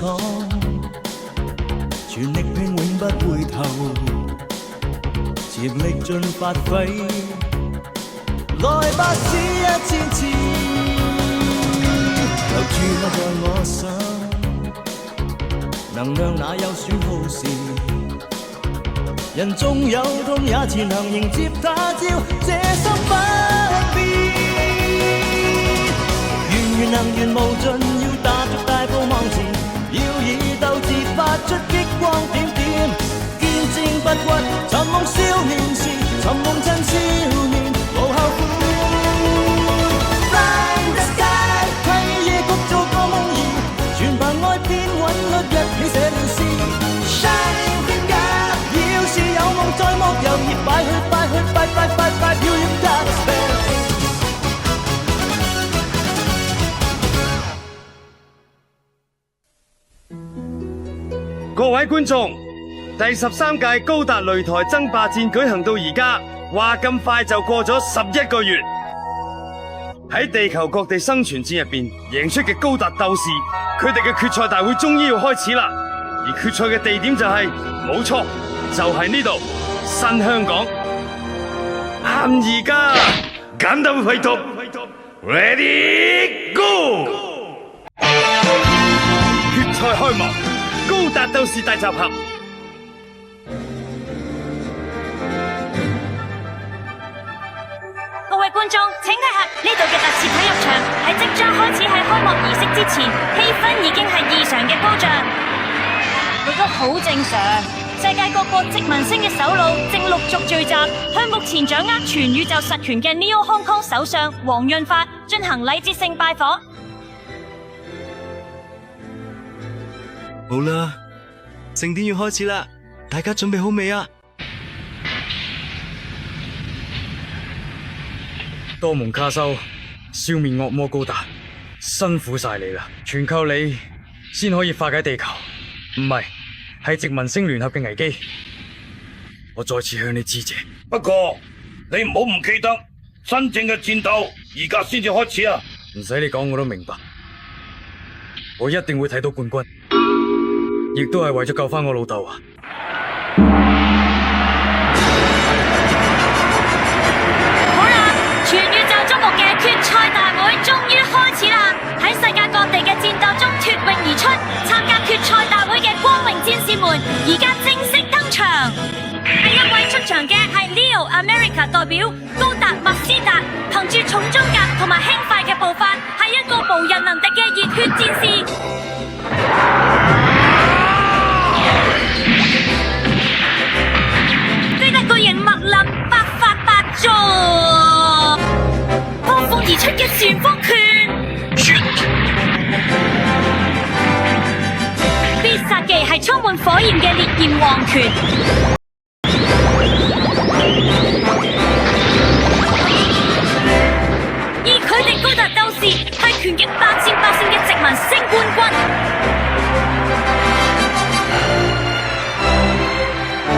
闖，全力拼永不回頭，潛力盡發揮，來吧試一千次，留住我在我心，能量哪有損耗時，人縱有痛也前行迎接他朝，這心不變，緣能緣無盡，要踏着大步往前，要以鬥志發出激光點點，堅貞不屈，尋夢少年時，尋夢趁少年無後悔。Fly the sky， 替夜曲做個夢兒，全憑愛變韻律一起寫了詩。Shining finger， 要是有夢再莫猶豫，快去快去快快快快表演 That spell。各位觀眾，第13屆高達擂台爭霸戰舉行到而家，話咁快就過咗11個月。喺地球各地生存戰入邊贏出嘅高達鬥士，佢哋嘅決賽大會終於要開始啦。而決賽嘅地點就係，冇錯，就係呢度，新香港。啱而家，簡單快讀 ，Ready Go！ 決賽開幕。高達鬥士大集合，各位觀眾請睇下呢度嘅特設體育場，喺即將開始喺開幕儀式之前，氣氛已經係異常嘅高漲。亦都好正常，世界各國殖民星嘅首腦正陸續聚集，向目前掌握全宇宙實權嘅 Neo Hong Kong 首相黃潤發進行禮節性拜訪。好啦，盛典要開始啦，大家準備好未啊？多蒙卡修消滅惡魔高達，辛苦晒你啦！全靠你先可以化解地球，唔係殖民星聯合嘅危機。我再次向你致謝。不過你唔好唔記得，真正嘅戰鬥而家先至開始啊！唔使你講我都明白，我一定會睇到冠軍。亦都係為咗救翻我老豆啊！好啦，全宇宙矚目嘅決賽大會終於開始啦！喺世界各地嘅戰鬥中脫穎而出，參加決賽大會嘅光榮戰士們，而家正式登場。第一位出場嘅係 Leo America 代表高達麥斯達，憑住重裝甲同埋輕快嘅步伐，係一個無人能敵嘅熱血戰士。巨型麥林百發百中，暴風而出嘅旋風拳，必殺技係充滿火焰嘅烈焰黃拳。而佢哋高達鬥士係拳擊8戰8勝嘅殖民星冠軍。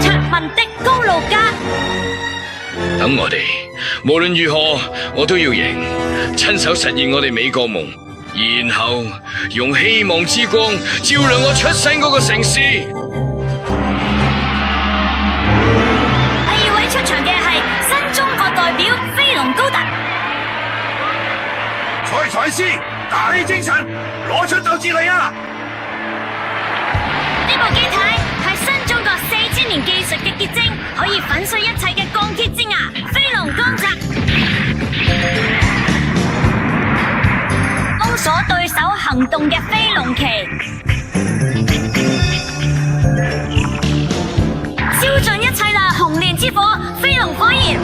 卓文的高路加，等我哋，無論如何，我都要贏，親手實現我哋美國夢，然後用希望之光照亮我出生嗰個城市。第二位出場嘅係新中國代表飛龍高達，賽斯，打起精神，攞出鬥志嚟啊！呢部機體係新中國4000年技術嘅結晶，可以粉碎一切嘅鋼鐵之牙——飛龍光澤，封鎖對手行動嘅飛龍旗，燒盡一切啦！紅蓮之火，飛龍火焰。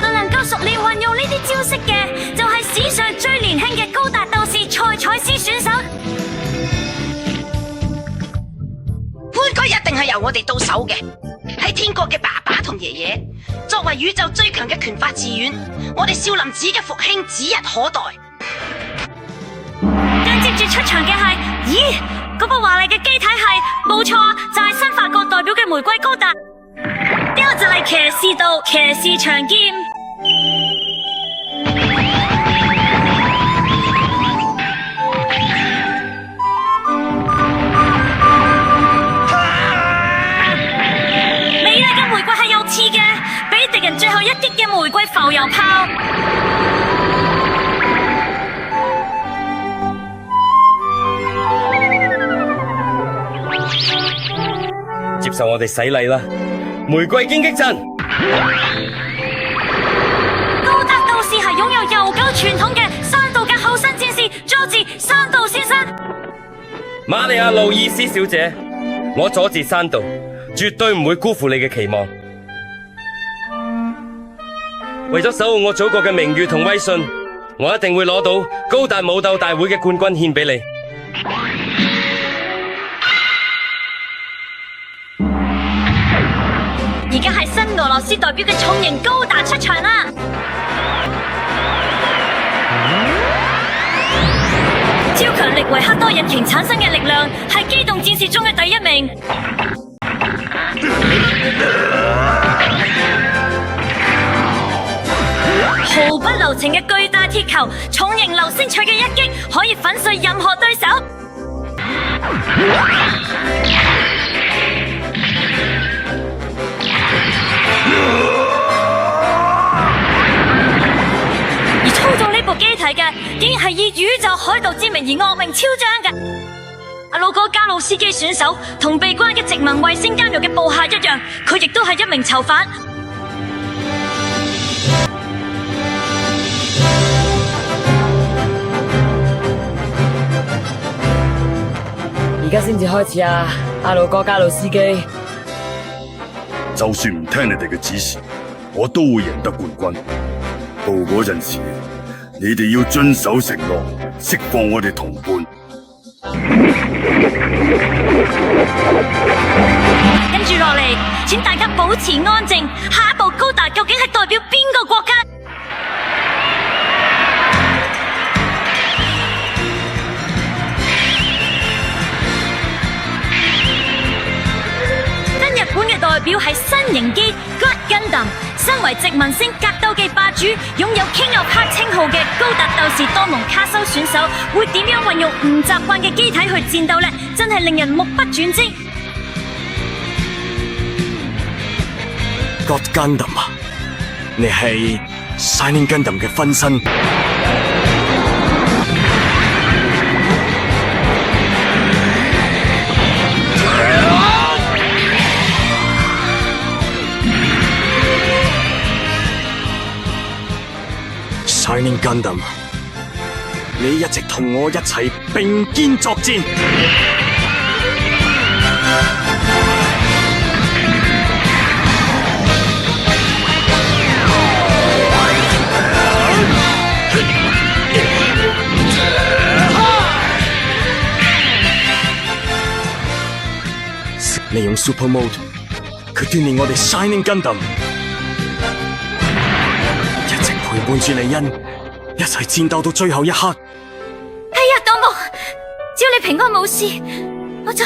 能夠熟練運用呢啲招式嘅，就係史上最年輕嘅高達鬥士賽彩斯選手。冠軍一定係由我哋到手嘅，係天國嘅爸爸同爺爺。作為宇宙最強嘅拳法志願，我哋少林寺嘅復興指日可待。跟接住出場嘅係，咦，嗰部華麗嘅機體係，冇錯，就係新法國代表嘅玫瑰高達。呢個就係騎士道騎士長劍。最後一擊嘅玫瑰浮游炮。接受我哋洗禮啦！玫瑰荊棘陣，高達鬥士係擁有悠久傳統嘅山道嘅後生戰士佐治山道先生。瑪利亞路易斯小姐，我佐治山道絕對唔會辜負你嘅期望。為咗守護我祖國嘅名譽同威信，我一定會攞到高達武鬥大會嘅冠軍獻俾你。而家係新俄羅斯代表嘅重型高達出場啦！超強力維克多引擎產生嘅力量係機動戰士中嘅第一名。毫不留情嘅巨大鐵球，重型流星錘嘅一擊可以粉碎任何對手。而操縱呢部機體嘅，竟然係以宇宙海盜之名而惡名昭彰嘅阿魯哥加魯斯基選手，同被關嘅殖民衛星監獄嘅部下一樣，佢亦都係一名囚犯。而家先至開始啊，阿魯哥加魯斯基。就算唔聽你哋嘅指示，我都會贏得冠軍。到嗰陣時，你哋要遵守承諾，釋放我哋同伴。跟住落嚟，請大家保持安靜。下一部高達究竟係代表邊個國家？日本嘅代表係新型機 God Gundam， 身為殖民星格鬥技霸主，擁有 King of Heart 稱號嘅高達鬥士多蒙卡修選手，會點樣運用唔習慣嘅機體去戰鬥呢？真係令人目不轉睛。God Gundam 啊，你係 Shining Gundam 嘅分身。Shining Gundam， 你一直同我一齊並肩作戰。利用 Super Mode， 佢鍛煉我哋 Shining Gundam。陪伴住李恩，一齊戰鬥到最後一刻。哎呀，多蒙，只要你平安冇事，我就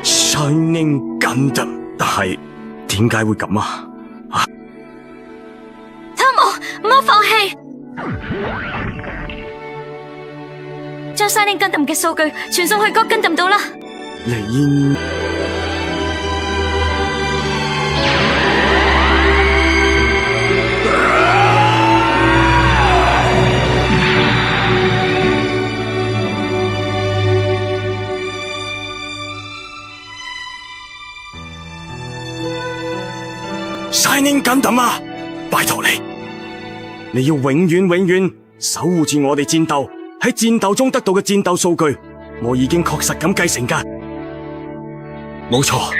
Shining Gundam， 但係點解會咁啊？多蒙，唔好放棄，將 Shining Gundam 嘅數據傳送去 God Gundam 度啦。李恩。Shining Gundam啊，拜託你要永遠守護住我哋戰鬥，喺戰鬥中得到嘅戰鬥數據，我已經確實咁繼承㗎。冇錯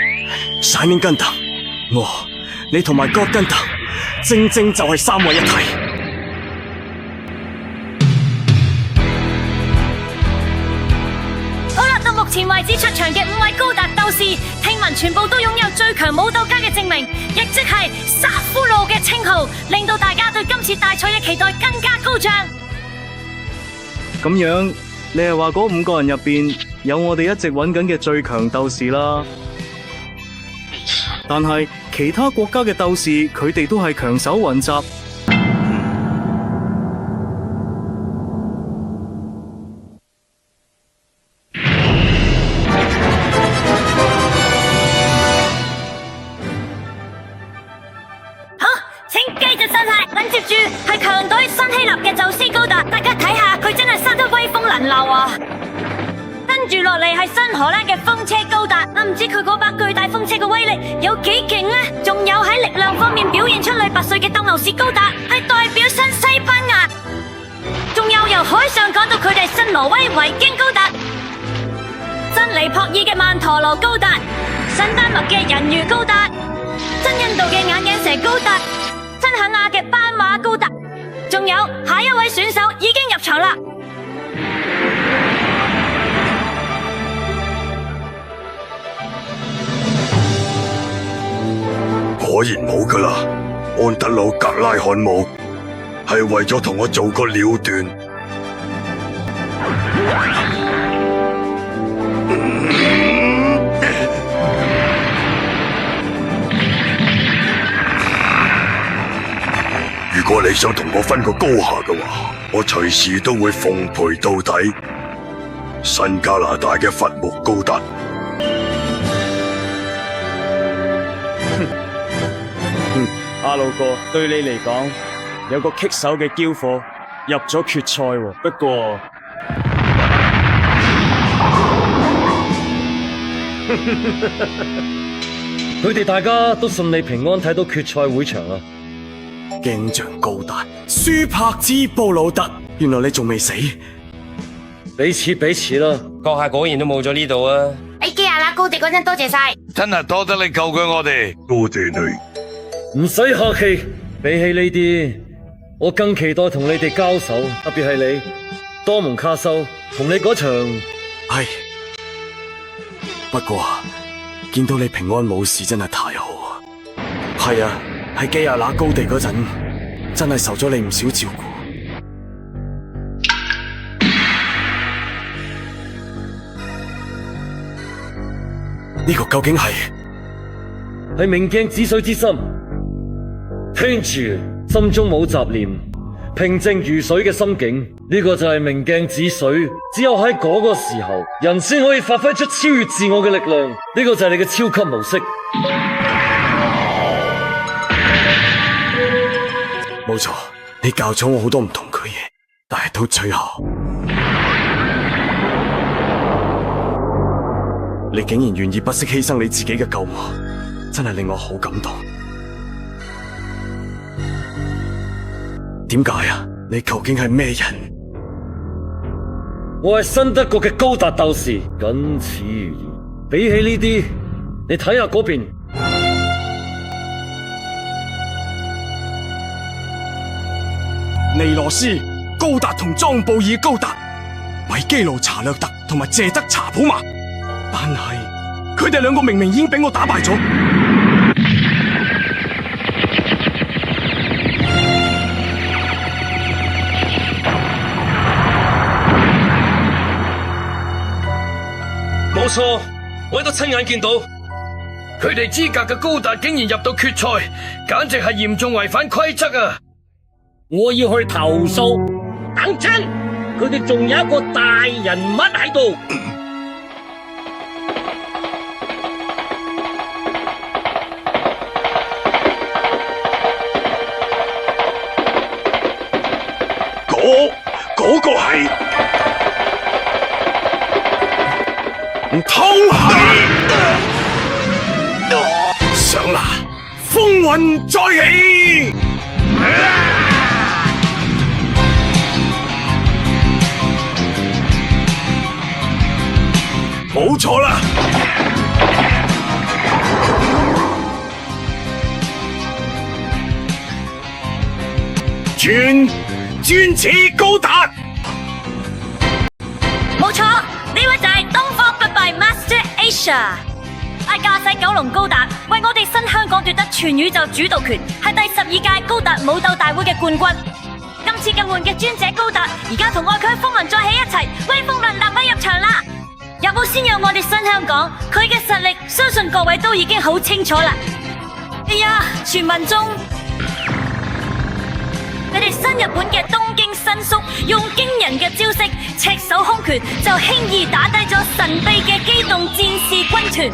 ，Shining Gundam， 你同埋 God Gundam， 正就係三位一體。好啦，到目前為止出場嘅5位高達鬥士，聽聞全部都擁有最強武鬥家嘅證明，亦即係殺俘虜嘅稱號，令到大家對今次大賽嘅期待更加高漲。咁樣，你係話嗰5個人入邊有我哋一直揾緊嘅最強鬥士啦？但係其他國家嘅鬥士，佢哋都係強手雲集。住落嚟係新荷蘭嘅風車高達，唔知佢嗰把巨大風車嘅威力有幾勁呢？仲有喺力量方面表現出類拔萃嘅鬥牛士高達，係代表新西班牙。仲有由海上講到佢哋新挪威維京高達，新尼泊爾嘅曼陀羅高達，新丹麥嘅人魚高達，新印度嘅眼鏡蛇高達，新肯亞嘅斑馬高達。仲有下一位選手已經入場啦！果然冇噶啦，安德魯格拉漢姆係為咗同我做個了斷。如果你想同我分個高下嘅話，我隨時都會奉陪到底。新加拿大嘅伐木高達。阿路哥，對你嚟講，有個棘手嘅嬌貨入咗決賽喎。不過，佢哋大家都順利平安睇到決賽會場啦。鏡像高達，舒柏茲布魯特，原來你仲未死。彼此啦，閣下果然都冇咗呢度啊！喺基亞拉高地嗰陣多謝晒，真係多得你救佢我哋。多謝你。唔使客氣。比起呢啲，我更期待同你哋交手，特別係你多蒙卡修同你嗰場。係，不過見到你平安冇事真係太好啊！係啊，喺基亞那高地嗰陣，真係受咗你唔少照顧。呢個究竟係明鏡止水之心，聽住心中冇雜念，平靜如水嘅心境，呢個就係明鏡止水。只有喺嗰個時候，人先可以發揮出超越自我嘅力量。呢個就係你嘅超級模式。冇錯，你教咗我好多唔同嘅嘢，但係到最後，你竟然願意不惜犧牲你自己嘅救我，真係令我好感動。點解啊？你究竟係咩人？我係新德國嘅高達鬥士，僅此而已。比起呢啲，你睇下嗰邊。尼羅斯高達同莊布爾高達，維基魯查略特同埋謝德查普曼，但係佢哋兩個明明已經俾我打敗咗。冇錯，我喺度親眼見到，佢哋資格嘅高達竟然入到決賽，簡直係嚴重違反規則啊！我要去投訴。等陣，佢哋仲有一個大人物喺度。嗰個係唔通係上啦！風雲再起。冇錯啦！專此高達。冇錯，呢位就係東方不敗 Master Asia，係駕駛九龍高達，為我哋新香港奪得全宇宙主導權，係第12屆高達武鬥大會嘅冠軍。今次更換嘅專者高達，而家同外區風雲再起一齊，威風凜凜咁入場啦！有冇先有我哋新香港？佢嘅實力，相信各位都已經好清楚啦。哎呀，傳聞中佢哋新日本嘅東京新宿，用驚人嘅招式赤手空拳就輕易打低咗神秘嘅機動戰士軍團。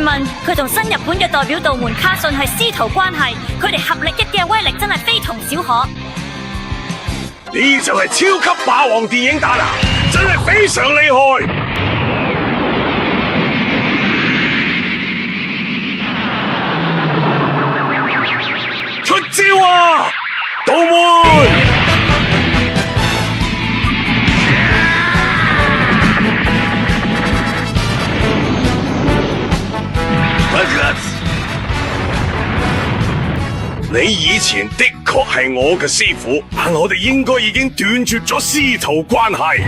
聞佢同新日本嘅代表道門卡遜係師徒關係，佢哋合力一嘅威力真係非同小可。呢就係超級霸王電影打啦，真係非常厲害。出招啊，道門！你以前的確係我嘅師傅，但我哋應該已經斷絕咗師徒關係。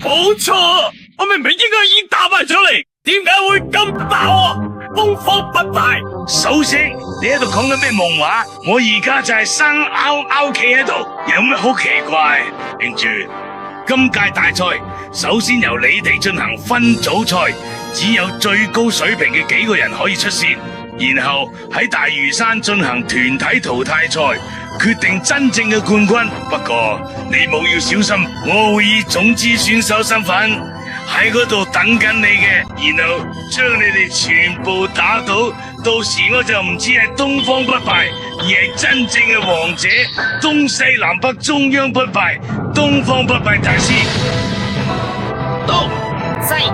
冇錯，我明明應該已經打埋出嚟，點解會咁爆啊？東方不敗，首先你喺度講緊咩夢話？我而家就係生拗拗企喺度，有咩好奇怪？跟住今屆大賽，首先由你哋進行分組賽，只有最高水平嘅幾個人可以出線，然後喺大嶼山進行團體淘汰賽，決定真正嘅冠軍。不過你冇要小心，我會以種子選手身份喺嗰度等緊你嘅，然後將你哋全部打倒，到時我就唔止係東方不敗，而係真正嘅王者，東西南北中央不敗，東方不敗大師。東西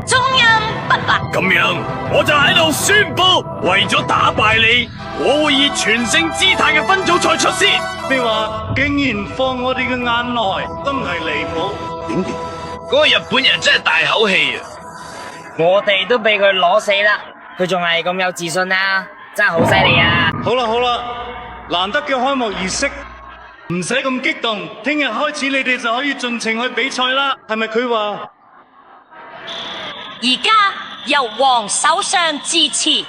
中央不敗。咁樣我就喺度宣布，為咗打敗你，我會以全勝姿態嘅分組賽出線。你話竟然放我哋嘅眼內，真係離譜。嗰個日本人真係大口氣啊！我哋都俾佢攞死啦，佢仲係咁有自信啊，真係好犀利啊！好啦，難得嘅開幕儀式，唔使咁激動，聽日開始你哋就可以盡情去比賽啦，係咪佢話？而家由王首相致辭。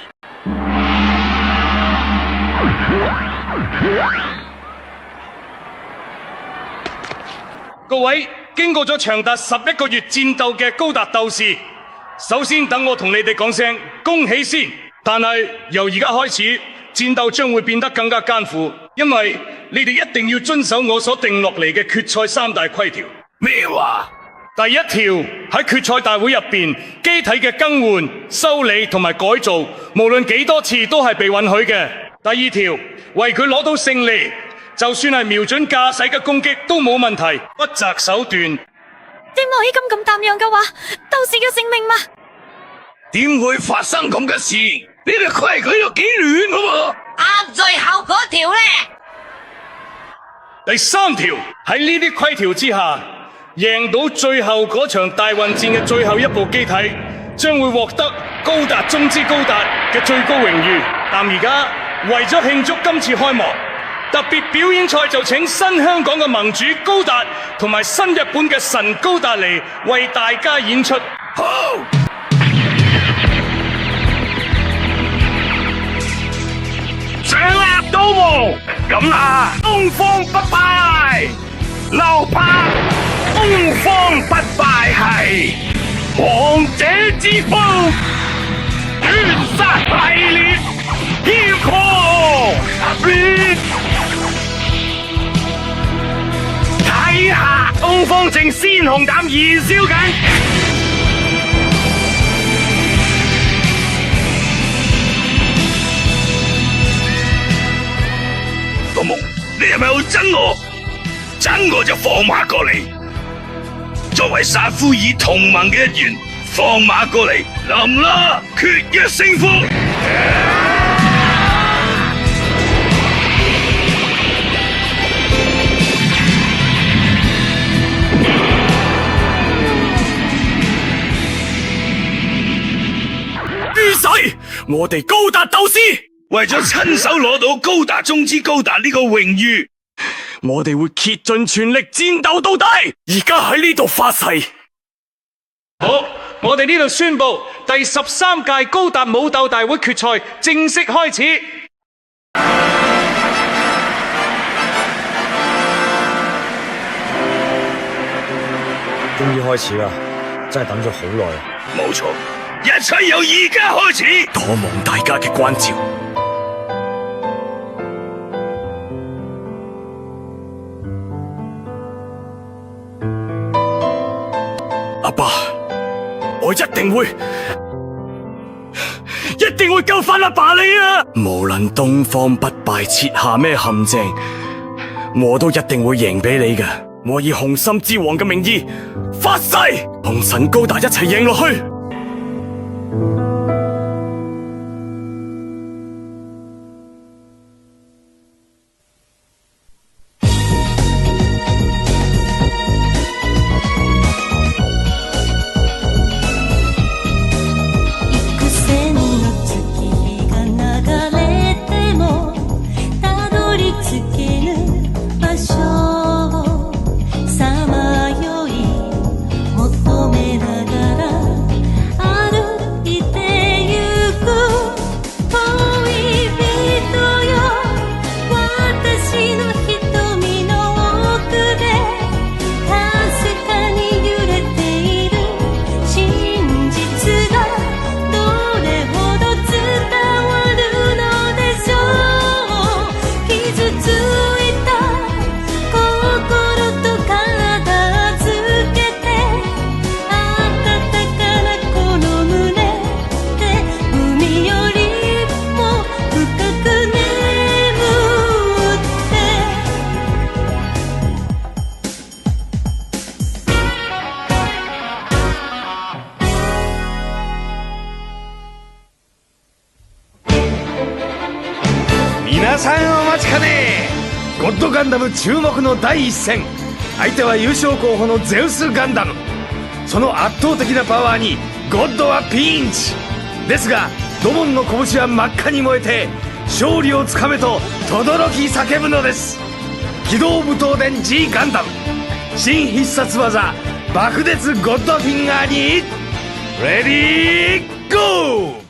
各位，經過咗長達11個月戰鬥嘅高達鬥士，首先等我同你哋講聲恭喜先。但係由而家開始，戰鬥將會變得更加艱苦，因為你哋一定要遵守我所定落嚟嘅決賽3大規條。咩話？第一條，喺決賽大會入邊，機體嘅更換、修理同埋改造，無論幾多次都係被允許嘅。第二條，為佢攞到勝利，就算係瞄準駕駛嘅攻擊都冇問題，不擇手段。點可以咁淡樣嘅話，鬥士嘅性命嘛？點會發生咁嘅事？呢啲規矩有幾亂㗎喎？最後嗰條呢？第三條，喺呢啲規條之下，贏到最後嗰場大混戰嘅最後一部機體，將會獲得高達中之高達嘅最高榮譽。但而家為咗慶祝今次開幕，特別表演賽就請新香港嘅盟主高達同埋新日本嘅神高達嚟為大家演出。好，掌握刀王，咁啦，東方不敗，流拍，東方不敗係王者之風，絕殺系列，劍狂烈。睇下東方正鮮紅膽燃燒緊。道夢，你係咪好憎我？憎我就放馬過嚟。作為薩夫爾同盟嘅一員，放馬過嚟，臨啦，決一勝負。於是，我哋高達鬥士為咗親手攞到高達中之高達呢個榮譽，我哋會竭盡全力戰鬥到底。而家喺呢度發誓。好，我哋呢度宣布第13屆高達武鬥大會決賽正式開始。終於開始啦，真係等咗好耐。冇錯，一切由而家開始。多望大家嘅關照。阿爸，我一定會救翻阿爸你啊！無論東方不敗設下咩陷阱，我都一定會贏俾你㗎。我以紅心之王嘅名義發誓，同神高達一齊贏落去。皆さんお待ちかね。ゴッドガンダム注目の第一戦、相手は優勝候補のゼウスガンダム。その圧倒的なパワーにゴッドはピンチですが、ドモンの拳は真っ赤に燃えて勝利をつかめと轟き叫ぶのです。機動武闘伝 G ガンダム新必殺技爆裂ゴッドフィンガーにレディーゴー。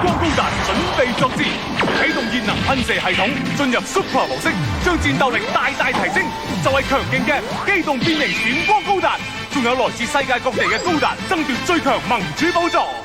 高達準備作戰，啟動熱能噴射系統，進入 Super 模式，將戰鬥力大大提升。就係強勁嘅機動變形閃光高達，仲有來自世界各地嘅高達爭奪最強盟主寶座。